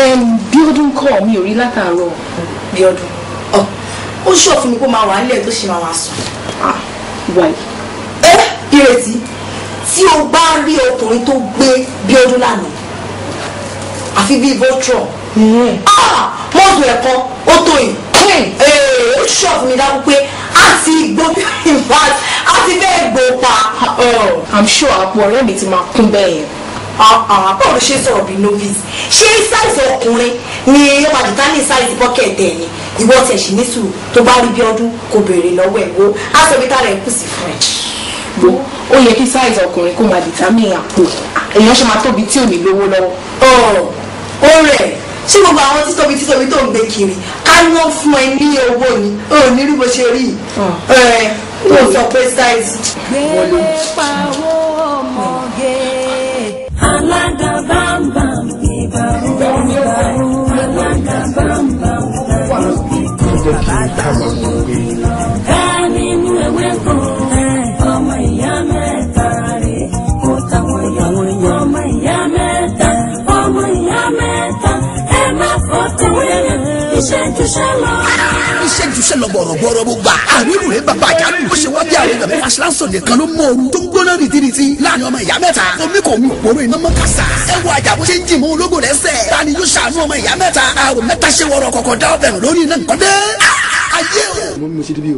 Bíọ́dún kọ́ mi ò rí látàárọ̀. Bíọ́dún ó ṣọ̀ fún mi kó máa wà nílẹ̀ tó ṣe máa wá sùn. Why? Ìrètí tí o bá rí ọkùnrin tó gbé Bíọ́dún lánàá àfi bíi Voltron mọ́tò ẹ̀kan ó tó yìí ó ṣọ̀ fún mi dákú pé a ti gbó ìfàt a ti fẹ́ gbó pa. I'm sure àpò ọ̀rẹ́ mi ti máa kún bẹ́ẹ̀ yẹn. Báwo ló ṣe sọ̀rọ̀ bíi novice? Ṣé size ọkùnrin ni ó máa dìtá ní size bucket ẹ̀ ni? Ìwọ tẹ̀ sí ní sùúrù tó bá rí Bíọ́dún kò béèrè lọ́wọ́ ẹ̀ wo á sọ bí tára ẹ̀ kù sí fún ẹ. Ó yẹ kí size ọkùnrin kó máa dìtá ní àpò èèyàn ṣe máa tóbi tí ò ní lówó lọ́wọ́. Ó rẹ̀ ṣé gbogbo àwọn títóbi tó ń gbé kiri ká ní wọ́n fún ẹ ní owó ni ó ní rí bó ṣe rí tó sọ pé size. Gbé pawó ọmọge alága bámbám ìbàrúbàrú alága bámbám ká nínú ewé kan ọmọ ìyá mẹ́ta rè kó táwọn ìyàwó ọmọ ìyá mẹ́ta ẹ má fọ́tò wẹ́rẹ́ ìṣẹ́júṣẹ́ lọ. Ìṣẹ́júṣẹ́ lọ bọ̀rọ̀bọ̀rọ̀ mo gbà. Àrírù rẹ̀ bàbá àjálù. Ó ṣe wá bí àrẹ ìgbà mẹ́fà ṣíláṣọ̀ nìkan ló mọ ooru tó ń gbóná rìtìrìtì láàrin ọmọ ìyá mẹ́ta. Omi kò mú òpóró iná mọ́ kàṣà. Ẹ wo àjà bó ṣe ń jì mọ́ ológo lẹ́sẹ̀. Ta ni yóò ṣàánú ọmọ ìyá mẹ́ta? Àrò mẹ́ta ṣe wọ̀rọ̀ kọ̀kọ̀ dá ọbẹ̀ lórí iná nǹkan dé. Ayé o. Mo ṣe débi o.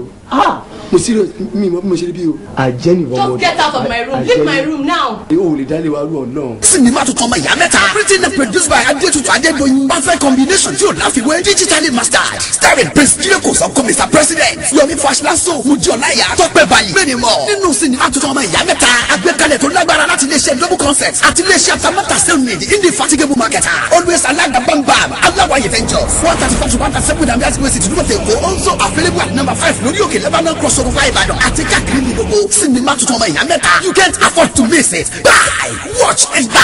Mo serious mi mo ṣe débi o. Àjẹ́ ni wọ́n mọ̀. Just get out of my room. Leave my room now. O lè dálé wa rú ọ̀nà. Sinimá tuntun ọmọ ìyá mẹ́ta. Written and produced by Adétutù Adédoyin. Perfect combination tí o láfiwé. Digitally mastered. Starring Prince Jíròkò Sọ́kó Mr President. Yomi Fashlanso Muji Ọláìyá. Tọ́pẹ́ Báyìí. Bẹ́ẹ̀ni mọ̀. Nínú sinimá tuntun ọmọ ìyá mẹ́ta. Àgbékalẹ̀ tó lágbára láti iléeṣẹ́ double concept. Àti iléeṣẹ́ Atamata Selmid. Indefatigable marketer. Always alága bambam. Aláwáyé Ventures. 135 to 137 with Amias Kwesi to Dumote Eko. Also available at number 5 lórí òkè Lebanon crossover Ìbàdàn. Àti káàkiri ní gbogbo. Sinimá tuntun ọmọ ìyá mẹ́ta. You can't afford to miss it. Buy, watch and buy.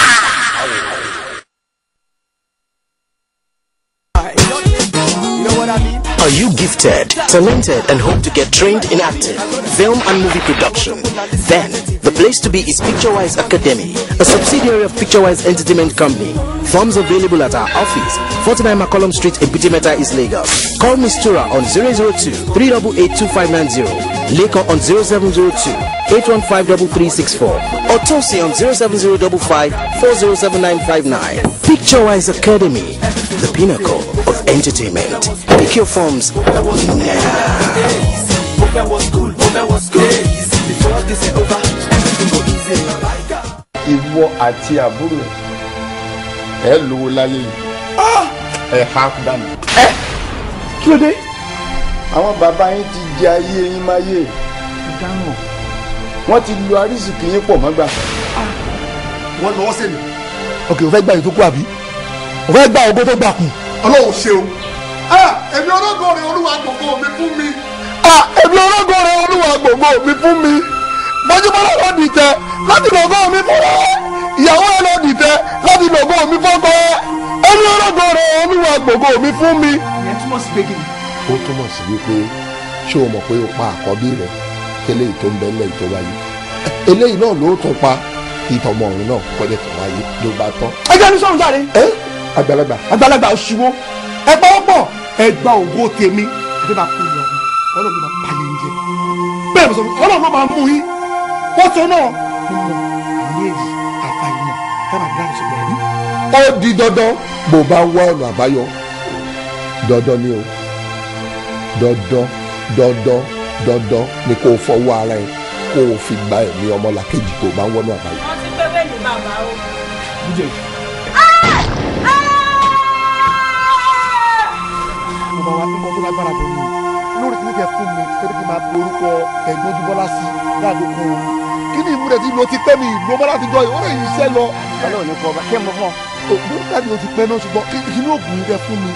Are you gifted, talented, and hope to get trained in acting, film and movie production? Then, the place to be is Picturewise Academy, a subsidiary of Picturewise Entertainment Company. Forms available at our office, 49 McCollum Street, Epitimeta, East Lagos. Call Miss Tura on 002-388-2590, Leko on 0702-815-3364, or Tosi on 07055-407959. Picturewise Academy, the pinnacle of entertainment. Pick your forms now. Ìwọ àti àbúrò ẹ lówó láyé yìí ẹ ha dànù. Kí ló dé? Àwọn bàbá yín ti jẹ ayé yín máyé. Dáhùn. Wọ́n ti lu arísìkì yín pọ̀ mọ́gbà. Wọ́n lọ́wọ́ sẹ́mi. Ok, o fẹ́ gba èyí tó kú àbí? O fẹ́ gba ògbó tó gbà kù? Ọlọ́run ṣeun. Èmi ológo rẹ̀ olúwa gbogbo mi fún mi. Èmi ológo rẹ̀ olúwa gbogbo mi fún mi. Mọ́júmọ́lá ló dìtẹ̀ láti lògó mi fún ẹ. Ìyàwó ẹ ló dìtẹ̀ láti lògó mi fọ́kọ ẹ. Èmi ológo rẹ̀ olúwa gbogbo mi fún mi. Ìyẹn túmọ̀ sí pé kí ni? Ó túmọ̀ sí wípé ṣé o mọ̀ pé o pa àkọ́bí rẹ̀ kélé ìtò ń bẹ́lẹ̀ ìtò wáyé. Eléyìí náà ló tún pa ìtọ̀mọ̀ ọ̀run náà kọ́lé tó wáyé ló bá tán. Ẹ jẹ́ ní sọ̀rọ̀ jáde. Àgbàlagbà. Àgbàlagbà òṣìwò. Ẹ pọ́wọ́pọ̀ ẹ gba ògo tèmi. Ẹ fẹ́ máa kú lọ. Ọlọ́run máa pa yẹn jẹ. Bẹ́ẹ̀ mo sọ fún Ọlọ́run máa mú yín. Wọ́n sọ náà. Mo mọ àyè èyí àfàìmọ̀ kábàá ní láti sọ̀rọ̀ ẹ̀mí. Ó di dandan bó bá wá ọ̀nà àbáyọ. Dandan ni o. Dandan ni kó o fọwọ́ ara ẹ kó o fi gba ẹ̀mí ọmọlàkejì tó bá ń wọ́nà àbáyọ. Wọ́n ti pẹ́ bẹ́ẹ̀ ní bàbá o. Mo máa wá nípa tó lágbára tó ní lórí kí ní kẹ fún mi torí kí n máa pe orúkọ ẹ̀gbọ́n Ojúbọ́lá sí láàdókò ooru. Kí ni ìmúlẹ̀ tí mo ti pẹ́ mi ìlú ọmọ láti jọ yìí ó lè yí iṣẹ́ lọ. Ọlọ́run ní kọ́ ọba kí ẹ mọ fún ọ. Dókítà ni o ti pẹ́ náà ṣùgbọ́n inú òògùn yìí kẹ fún mi.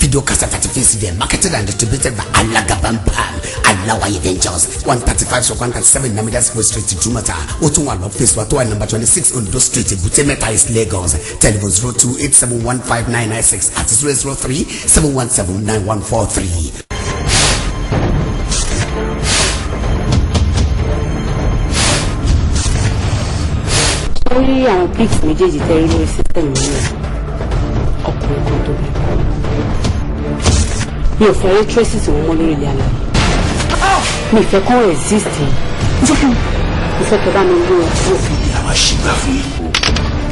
Video cassette certificate marketed and distributed by Alagabam Pam, Alawaye Ventures, 135 to 137 Namidas Street, Jumata, Otunwalo, Face Watoa, number 26 Ondo Street, Butemeta, East Lagos. Telephone 0287159996 at 003-717-9143. Only our pics méjèèjì tẹ́rí lórí system yìí ọkùnrin kan tó mi ò fẹ́ rí traces wọn mọ́ lórí ilé ayé mi ìfẹ́ kọ́ exist mo fẹ́ kẹ́ bá mi lé wọn kúrò fún mi. àwa ṣìgbà fún yín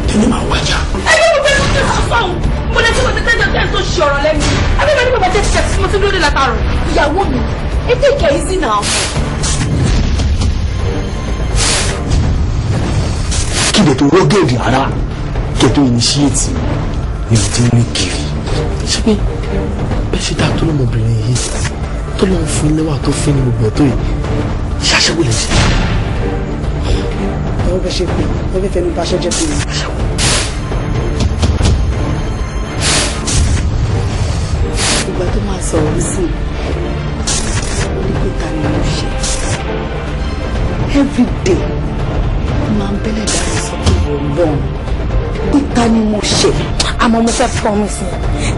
tẹ́lẹ̀ máa wájà. ẹni mo fẹ́ tó sọ fáwọn mo lè tí mo fi tẹ́jọ́ tẹ́ tó ṣe ọ̀rọ̀ lẹ́nu abẹ́rẹ́ ní bàbá tẹ́ ti ṣe mo ti lórí látàrọ̀ ìyàwó mi ètò ìkẹyìn sí náà. kí lè tó rọ́gẹ̀dì ara kẹ́tọ́ initiate ni mo ti ń rìn kiri. ṣé pé bẹ́ẹ̀ ṣe dáa tó lọ́mọbìnrin yìí tó lọ́n fún ilé wa tó fẹ́ ní gbogbo ẹ̀tọ́ yìí ṣáṣẹ́wó lè ṣe. ọ̀rọ̀ bẹ́ẹ̀ ṣe pé wọ́n fẹ́ fẹ́nu bá aṣọ jẹ́ pé mi. ìgbà tó máa sọ̀rọ̀ sí onígbèta ni mo ṣe everyday máa ń bẹ́lẹ̀ dára sọ pé wọ́n lọ́run gbèta ni mo ṣe àmọ́ mo fẹ́ promise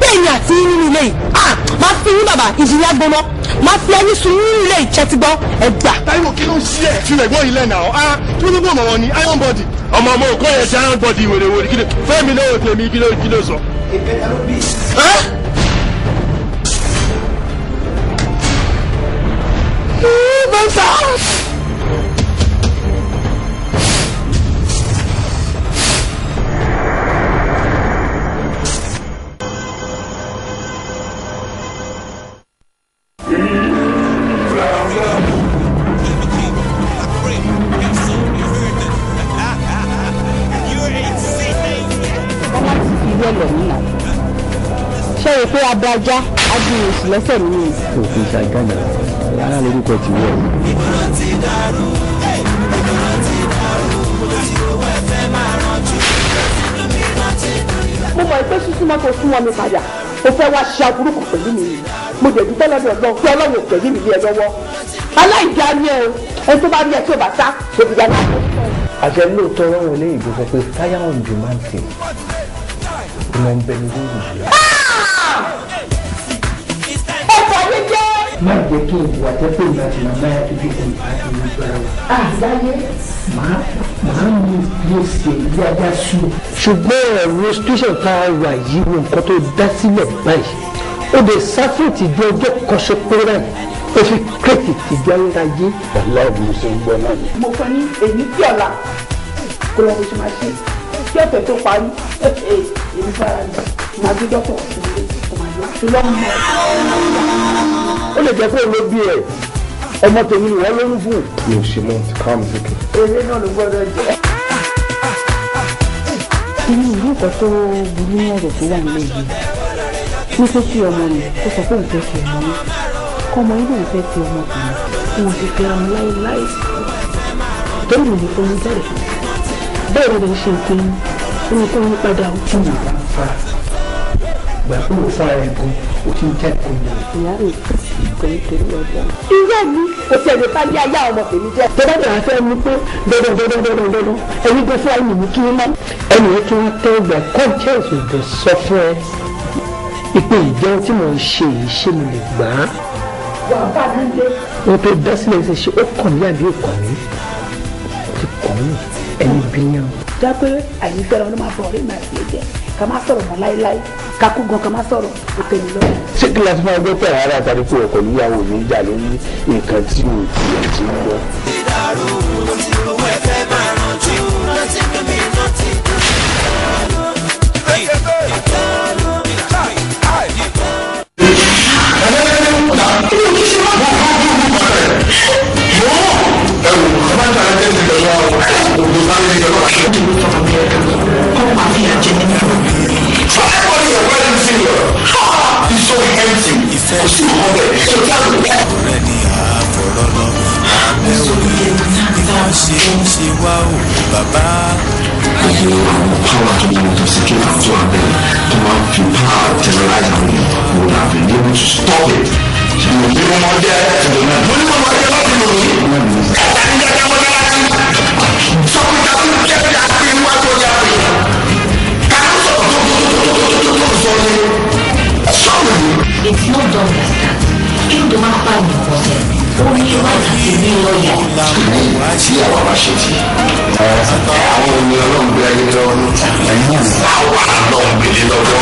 bẹ́ẹ̀ ni àti nínú ilé yìí máa fi yín bàbá ìjìyà gbóná máa fi ẹni sùn nínú ilé ìṣẹ́ ti gbọ́ ẹgbà. Táíwò kí ló ń ṣe ẹ̀ fi ẹ̀gbọ́n yìí lẹ́nà ọ́ kí ló gbọ́ ọmọ wọn ni iron body. ọmọ òkú ẹ̀ ṣe iron body wèrèwèrè kí ló fẹ́mi lówó tèmi kí ló sọ. ìgbẹ́ta ló bí. ṣé o pé adájá agbóhùn oṣù lẹ́sẹ̀ nínú ìlú. òfin ṣàgánà yàrá lórúkọ ti wọ̀. mo mọ̀ pé sísú mọ́tò fún wọn mi padà o fẹ́ wá ṣe aburú kan pẹ̀lú mi ni mo dẹ̀ dúpẹ́ lọ́dọ̀ ọlọ́run pé ọlọ́run ò pẹ̀lú mi ní ẹ lọ́wọ́ aláìjà ni ẹ o ẹni tó bá rí ẹ tí ò bá sá tó fi dáná. àṣẹ lóòótọ́ ọlọ́run eléyìí tó sọ pé fire on demand thing ìmọ̀ ń bẹ ní lórí ìṣúra. ẹ̀fọ́ mi jẹ́. má jẹ́ kí ìwà tẹ́pẹ́ ìgbà tí màmá yà tó fi kún àti ìgbà rẹ̀. àgbáyé. màá mú bí ó ṣe ilé ajá sùn. ṣùgbọ́n ẹ̀rọ station tá a wà yìí wo nǹkan tó dá sílẹ̀ báyìí ó lè sáfìtì di ọjọ́ kọ́ṣẹ́ pẹ́rẹ́ ó fi kírètì ti di ayérayé. ọlọ́run mo ṣe ń gbọ́ náà ni. mo fẹ́ ní èyí tí ọ̀la kó lọ́ọ́ bó ṣe máa ṣe kí ọ̀fẹ́ tó parí èmi fara mi máa gbé dọ́tọ̀ ọ̀sùnlé ọmọ àyọ̀ ṣùgbọ́n mo ó lè jẹ́ pé ló bí ẹ̀ ọmọ tèmi ni wọ́n lóyún fún. mi ò ṣe mọ́ ti ká mi sókè. eré náà ló gbọ́dọ̀ jẹ́. inú ìlú nǹkan tó burú ní ọ̀rọ̀ tó wà nílẹ̀ yìí ní pé kí ọmọ mi ó sọ pé òun fẹ́ fi ọmọ mi kọ́ ọmọ yìí lòun fẹ́ fi ọmọ tèmi kí wọ́n ti fẹ́ ọmọ láéláé torí mi lè fọwọ́ jáde bẹ́ẹ̀ ni lè ṣe ìpinnu nínú kó ń padà ó tí mo bá ń fa gbà pé mo fara ẹ̀ gan o ti ń jẹ́ ìkọlù. ìyá rẹ̀ kò ní torí ọjọ́. ìyá mi kò tí ẹ̀rọ bá ní ayé àwọn ọmọ tèmi jẹ́. tó bá dẹ̀ fẹ́ mi pé dandan ẹni gbé fún àyè mi kí n má. ẹnì yẹn tí wọ́n tẹ́ ìgbà conscience ò dẹ̀ sọ fún ẹ ìpè ìjẹun tí mò ń ṣe yìí ṣé mo lè gbà á. wà á bá mi lé. wọ́n tó dá sílẹ̀ ṣe ó kàn mí àbí ó kàn mí ó ti kàn mí ẹni bíyàn. dápẹ́ àyífẹ́ra ló máa bọ̀ ọ̀rẹ́ ìmọ̀ àti ẹ̀jẹ̀ ká má sọ̀rọ̀ mọ́ láéláé ká kú gan ká má sọ̀rọ̀ ó tẹ̀lé lọ́wọ́. ṣé kí láti máa gbọ́ pẹ̀lú ara àtàrí pé ọkọ̀ níyàwó mi ń jà lórí nǹkan tí ò tiẹ̀ ti ń lọ. ìdàrú owó ẹ̀fẹ́ máa rànjú rántí mímí rántí ṣe wá o bàbá. ayé àwọn power tó máa ń tọ́ sí kí àwọn tó wà bẹ́ẹ̀ tó máa ń fi power generalize àwọn èèyàn would have been able to stop it. mo ní mo máa jẹ́ ìdùnnú. mo ní mo máa jẹ́ láti lò ní. ẹ̀ka ní jẹ́jẹ́ wọlé láti. sọ́kùnrin àti kẹ́kẹ́ àti iwájú ọjà rẹ̀. kàá sọ̀rọ̀ tó sọ ní. sọ́ọ̀rọ̀ ni. It's not done like that. Kí ló máa bá mi pọ̀ sẹ́? Ó ní láti fi ní lọ́yà. Tí àwa bá ṣe ti. Àwọn omi ọlọ́run gbé ayé lọ́wọ́ ní. Àwa lọ́ọ̀ gbélé lọ́wọ́.